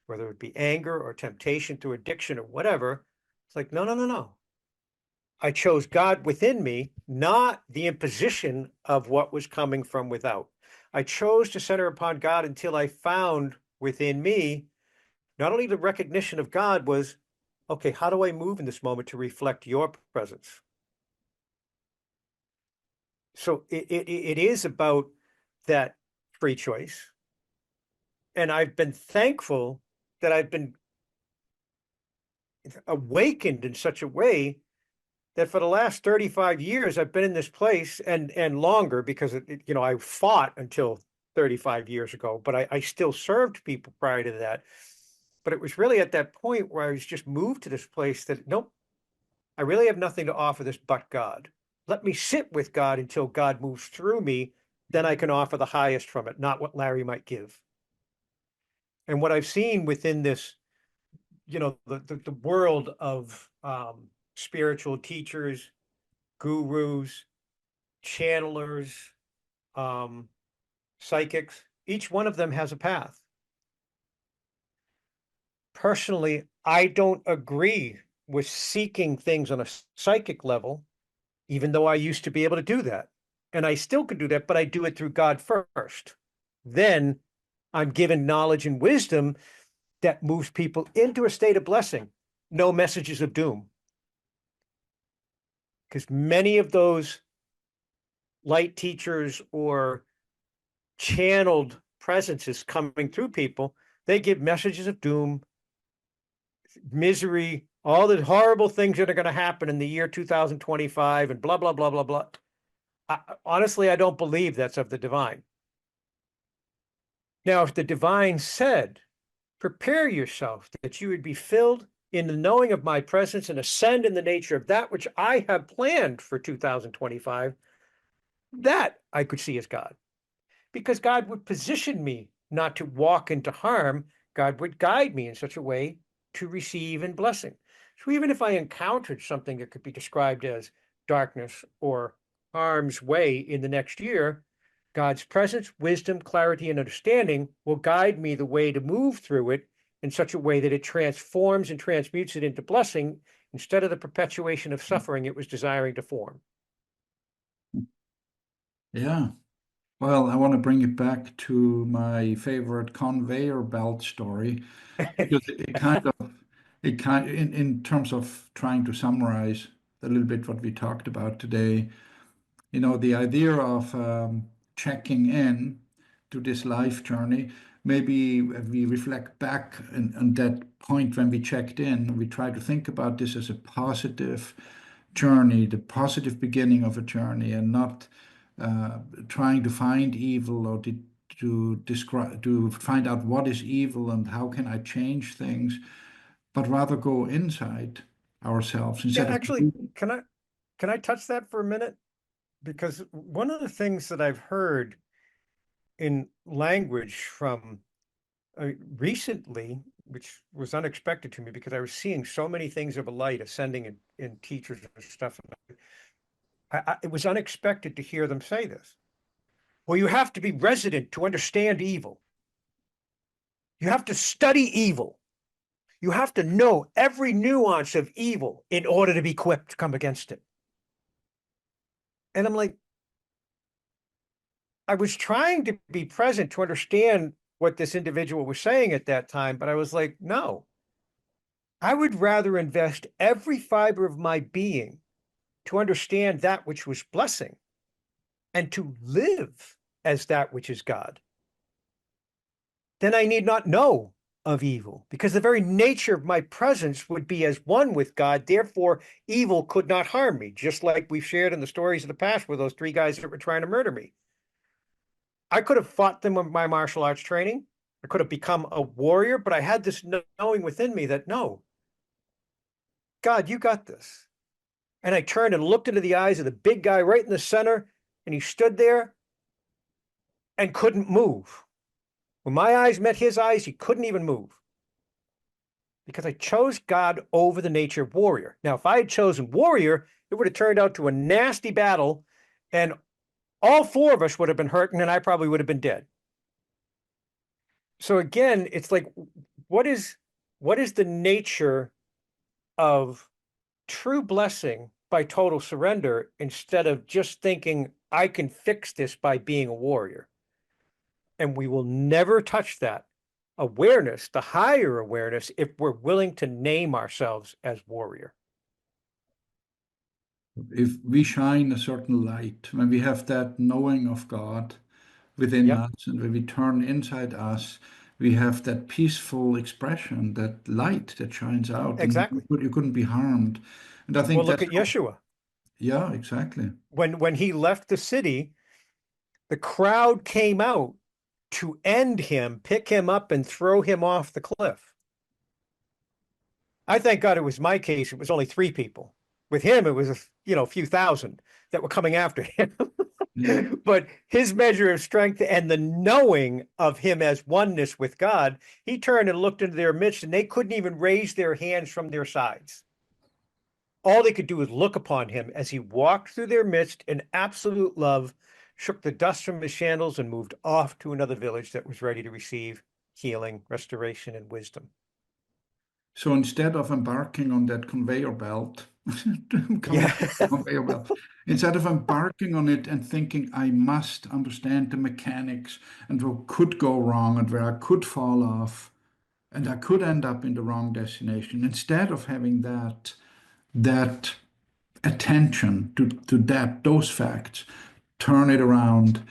whether it be anger or temptation through addiction or whatever, it's like, no, no, no, no. I chose God within me, not the imposition of what was coming from without. I chose to center upon God until I found within me not only the recognition of God was, okay, how do I move in this moment to reflect your presence? So it is about that free choice. And I've been thankful that I've been awakened in such a way that for the last 35 years I've been in this place and longer because I fought until 35 years ago, but I still served people prior to that. But it was really at that point where I was just moved to this place that, nope, I really have nothing to offer this but God. Let me sit with God until God moves through me. Then I can offer the highest from it, not what Larry might give. And what I've seen within this, the world of spiritual teachers, gurus, channelers, um, psychics, each one of them has a path. Personally, I don't agree with seeking things on a psychic level, even though I used to be able to do that. And I still could do that, but I do it through God first. Then I'm given knowledge and wisdom that moves people into a state of blessing, no messages of doom. Because many of those light teachers or channeled presences coming through people, they give messages of doom, misery, all the horrible things that are going to happen in the year 2025 and blah, blah, blah, blah, blah. Honestly, I don't believe that's of the divine. Now, if the divine said, prepare yourself that you would be filled in the knowing of my presence and ascend in the nature of that which I have planned for 2025, that I could see as God. Because God would position me not to walk into harm. God would guide me in such a way to receive in blessing. So even if I encountered something that could be described as darkness or harm's way in the next year, God's presence, wisdom, clarity, and understanding will guide me the way to move through it in such a way that it transforms and transmutes it into blessing instead of the perpetuation of suffering it was desiring to form. Yeah. Well, I want to bring it back to my favorite conveyor belt story because in terms of trying to summarize a little bit what we talked about today, the idea of checking in to this life journey, maybe if we reflect back on that point when we checked in, we try to think about this as a positive journey, the positive beginning of a journey, and not trying to find evil or to describe to find out what is evil and how can I change things, but rather go inside ourselves Yeah, instead of. actually, can I touch that for a minute? Because one of the things that I've heard in language from recently, which was unexpected to me because I was seeing so many things of a light ascending in teachers and stuff. It was unexpected to hear them say this. Well, you have to be resident to understand evil. You have to study evil. You have to know every nuance of evil in order to be equipped to come against it. And I'm like, I was trying to be present to understand what this individual was saying at that time, but I was like, no, I would rather invest every fiber of my being to understand that which was blessing and to live as that which is God. Then I need not know of evil, because the very nature of my presence would be as one with God. Therefore, evil could not harm me, just like we've shared in the stories of the past with those three guys that were trying to murder me. I could have fought them with my martial arts training. I could have become a warrior, but I had this knowing within me that no, God, you got this. And I turned and looked into the eyes of the big guy right in the center, and he stood there and couldn't move. When my eyes met his eyes, he couldn't even move because I chose God over the nature of warrior. Now, if I had chosen warrior, it would have turned out to a nasty battle, and all four of us would have been hurt, and then I probably would have been dead. So again, it's like, what is the nature of true blessing by total surrender instead of just thinking I can fix this by being a warrior? And we will never touch that awareness, the higher awareness, if we're willing to name ourselves as warrior. If we shine a certain light, when we have that knowing of God within Yep, us, and when we turn inside us, we have that peaceful expression, that light that shines out, and exactly. you couldn't be harmed. And I Well, think look that's, at Yeshua. yeah, exactly. When he left the city, the crowd came out to end him, pick him up, and throw him off the cliff. I thank God it was my case. It was only 3 people. With him, it was a few thousand that were coming after him. Yeah. But his measure of strength and the knowing of him as oneness with God, he turned and looked into their midst, and they couldn't even raise their hands from their sides. All they could do was look upon him as he walked through their midst in absolute love, shook the dust from his sandals, and moved off to another village that was ready to receive healing, restoration, and wisdom. So instead of embarking on that conveyor belt, coming Yeah. back to the conveyor belt, instead of embarking on it and thinking I must understand the mechanics and what could go wrong and where I could fall off and I could end up in the wrong destination, instead of having that attention to those facts, turn it around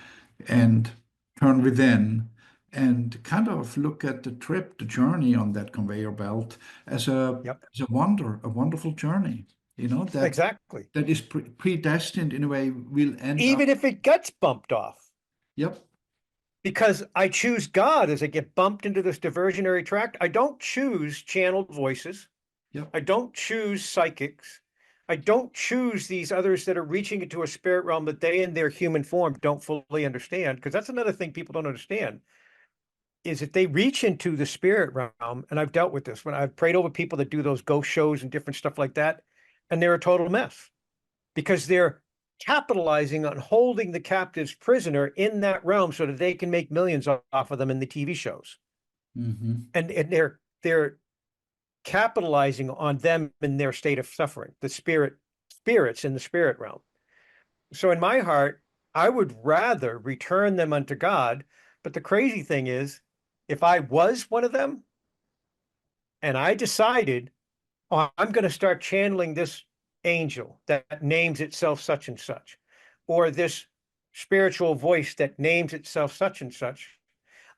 and turn within and kind of look at the trip, the journey on that conveyor belt as Yep. a wonderful journey, that Exactly. that is predestined in a way will end up. Even if it gets bumped off, Yep, because I choose God as I get bumped into this diversionary tract. I don't choose channeled voices. yep. I don't choose psychics. I don't choose these others that are reaching into a spirit realm that they in their human form don't fully understand. Because that's another thing people don't understand is that they reach into the spirit realm. And I've dealt with this when I've prayed over people that do those ghost shows and different stuff like that. And they're a total mess because they're capitalizing on holding the captives prisoner in that realm so that they can make millions off of them in the TV shows. Mm-hmm. And they're capitalizing on them in their state of suffering, the spirits in the spirit realm. So in my heart, I would rather return them unto God. But the crazy thing is, if I was one of them and I decided, oh, I'm going to start channeling this angel that names itself such and such, or this spiritual voice that names itself such and such,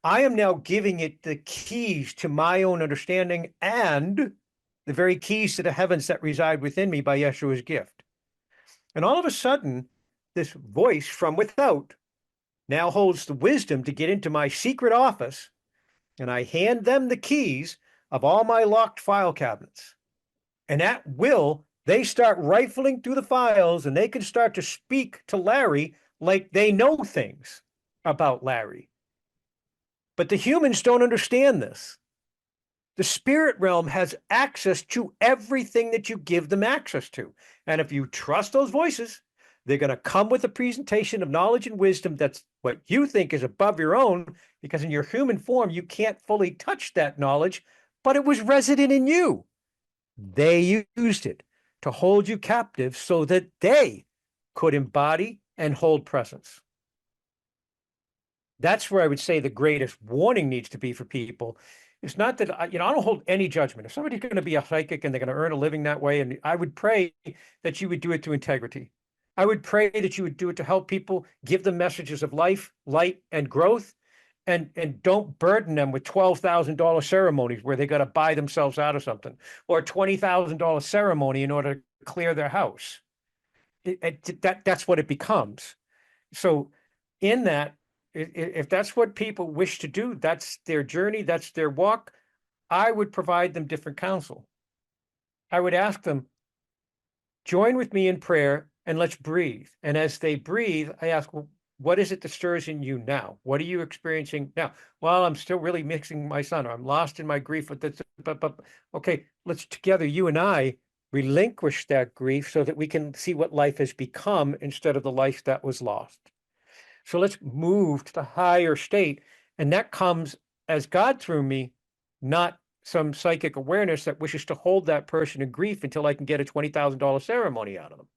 I am now giving it the keys to my own understanding and the very keys to the heavens that reside within me by Yeshua's gift. And all of a sudden, this voice from without now holds the wisdom to get into my secret office, and I hand them the keys of all my locked file cabinets. And at will, they start rifling through the files and they can start to speak to Larry like they know things about Larry. But the humans don't understand this. The spirit realm has access to everything that you give them access to. And if you trust those voices, they're going to come with a presentation of knowledge and wisdom that's what you think is above your own, because in your human form, you can't fully touch that knowledge, but it was resident in you. They used it to hold you captive so that they could embody and hold presence. That's where I would say the greatest warning needs to be for people. It's not that I don't hold any judgment. If somebody's going to be a psychic and they're going to earn a living that way, and I would pray that you would do it to integrity. I would pray that you would do it to help people, give them messages of life, light, and growth, and don't burden them with $12,000 ceremonies where they got to buy themselves out of something, or $20,000 ceremony in order to clear their house. That's what it becomes. So in that, if that's what people wish to do, that's their journey, that's their walk, I would provide them different counsel. I would ask them, join with me in prayer and let's breathe. And as they breathe, I ask, well, what is it that stirs in you now? What are you experiencing now? Well, I'm still really missing my son, or I'm lost in my grief with this. But okay, let's together, you and I, relinquish that grief so that we can see what life has become instead of the life that was lost. So let's move to the higher state. And that comes as God through me, not some psychic awareness that wishes to hold that person in grief until I can get a $20,000 ceremony out of them.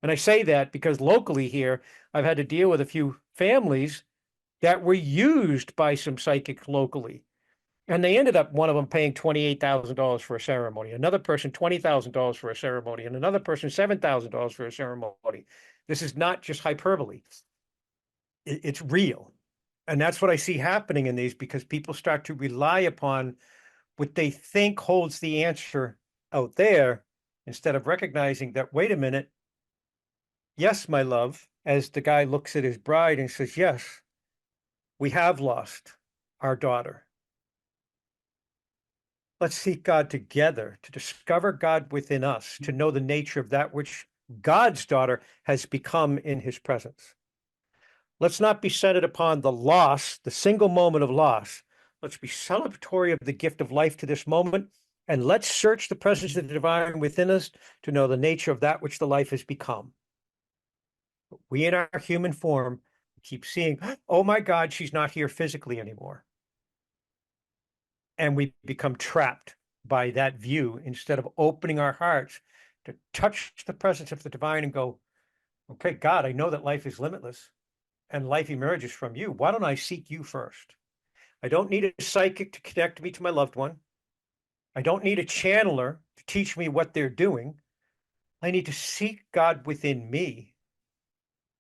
And I say that because locally here, I've had to deal with a few families that were used by some psychics locally. And they ended up, one of them paying $28,000 for a ceremony, another person $20,000 for a ceremony, and another person $7,000 for a ceremony. This is not just hyperbole. It's real. And that's what I see happening in these, because people start to rely upon what they think holds the answer out there instead of recognizing that, wait a minute, yes, my love, as the guy looks at his bride and says, yes, we have lost our daughter. Let's seek God together to discover God within us, to know the nature of that which God's daughter has become in his presence. Let's not be centered upon the loss, the single moment of loss. Let's be celebratory of the gift of life to this moment, and let's search the presence of the divine within us to know the nature of that which the life has become. We in our human form keep seeing, oh my God, she's not here physically anymore. And we become trapped by that view instead of opening our hearts to touch the presence of the divine and go, okay, God, I know that life is limitless and life emerges from you. Why don't I seek you first? I don't need a psychic to connect me to my loved one. I don't need a channeler to teach me what they're doing. I need to seek God within me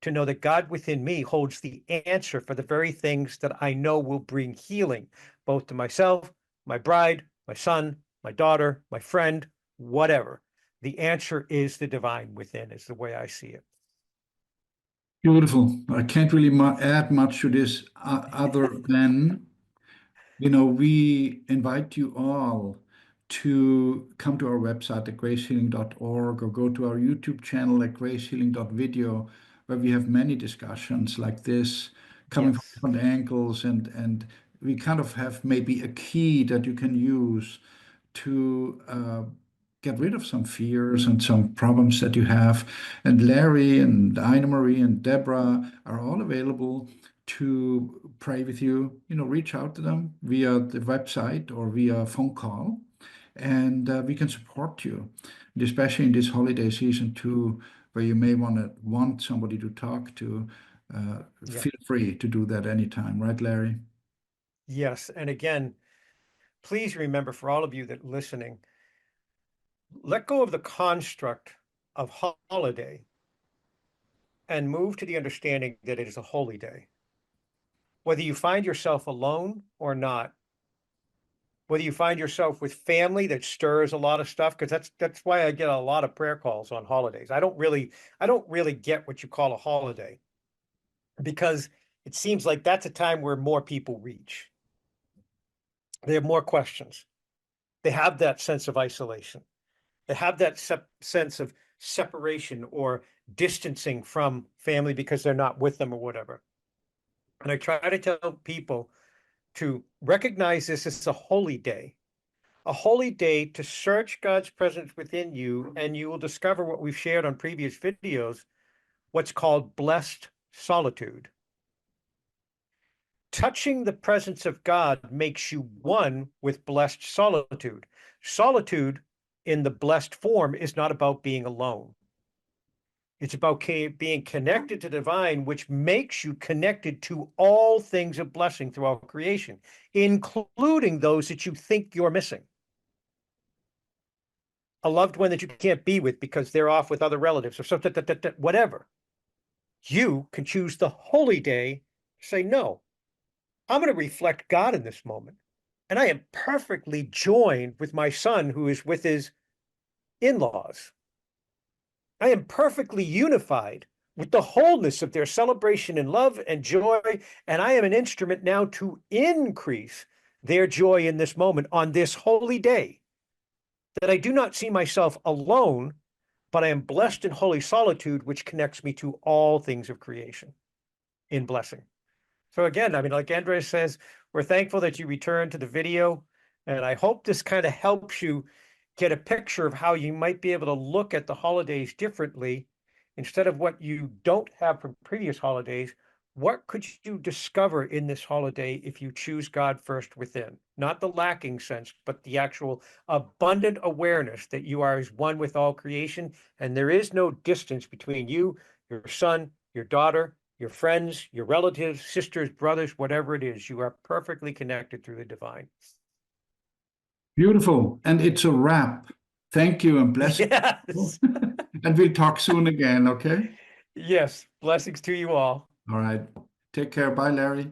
to know that God within me holds the answer for the very things that I know will bring healing, both to myself, my bride, my son, my daughter, my friend, whatever. The answer is the divine within, is the way I see it. Beautiful. I can't really add much to this other than, we invite you all to come to our website at gracehealing.org or go to our YouTube channel at gracehealing.video, where we have many discussions like this coming from Yes. different angles, and we kind of have maybe a key that you can use to get rid of some fears and some problems that you have. And Larry and Ina Marie and Deborah are all available to pray with you. Reach out to them via the website or via phone call, and we can support you, and especially in this holiday season too, where you may want somebody to talk to. Yeah. Feel free to do that anytime, right, Larry? Yes. And again, please remember for all of you that are listening, let go of the construct of holiday and move to the understanding that it is a holy day. Whether you find yourself alone or not, whether you find yourself with family that stirs a lot of stuff, because that's why I get a lot of prayer calls on holidays. I don't really get what you call a holiday, because it seems like that's a time where more people reach. They have more questions. They have that sense of isolation. They have that sense of separation or distancing from family because they're not with them or whatever. And I try to tell people to recognize this as a holy day to search God's presence within you, and you will discover what we've shared on previous videos, what's called blessed solitude. Touching the presence of God makes you one with blessed solitude. Solitude in the blessed form is not about being alone. It's about being connected to the divine, which makes you connected to all things of blessing throughout creation, including those that you think you're missing. A loved one that you can't be with because they're off with other relatives or something, whatever. You can choose the holy day to say, no, I'm going to reflect God in this moment. And I am perfectly joined with my son who is with his in-laws. I am perfectly unified with the wholeness of their celebration and love and joy. And I am an instrument now to increase their joy in this moment on this holy day, that I do not see myself alone, but I am blessed in holy solitude, which connects me to all things of creation in blessing. So again, I mean, like Andreas says, we're thankful that you returned to the video, and I hope this kind of helps you get a picture of how you might be able to look at the holidays differently. Instead of what you don't have from previous holidays, what could you discover in this holiday if you choose God first within? Not the lacking sense, but the actual abundant awareness that you are as one with all creation, and there is no distance between you, your son, your daughter, your friends, your relatives, sisters, brothers, whatever it is. You are perfectly connected through the divine. Beautiful. And it's a wrap. Thank you and blessings. Yes. And we'll talk soon again, okay? Yes. Blessings to you all. All right. Take care. Bye, Larry.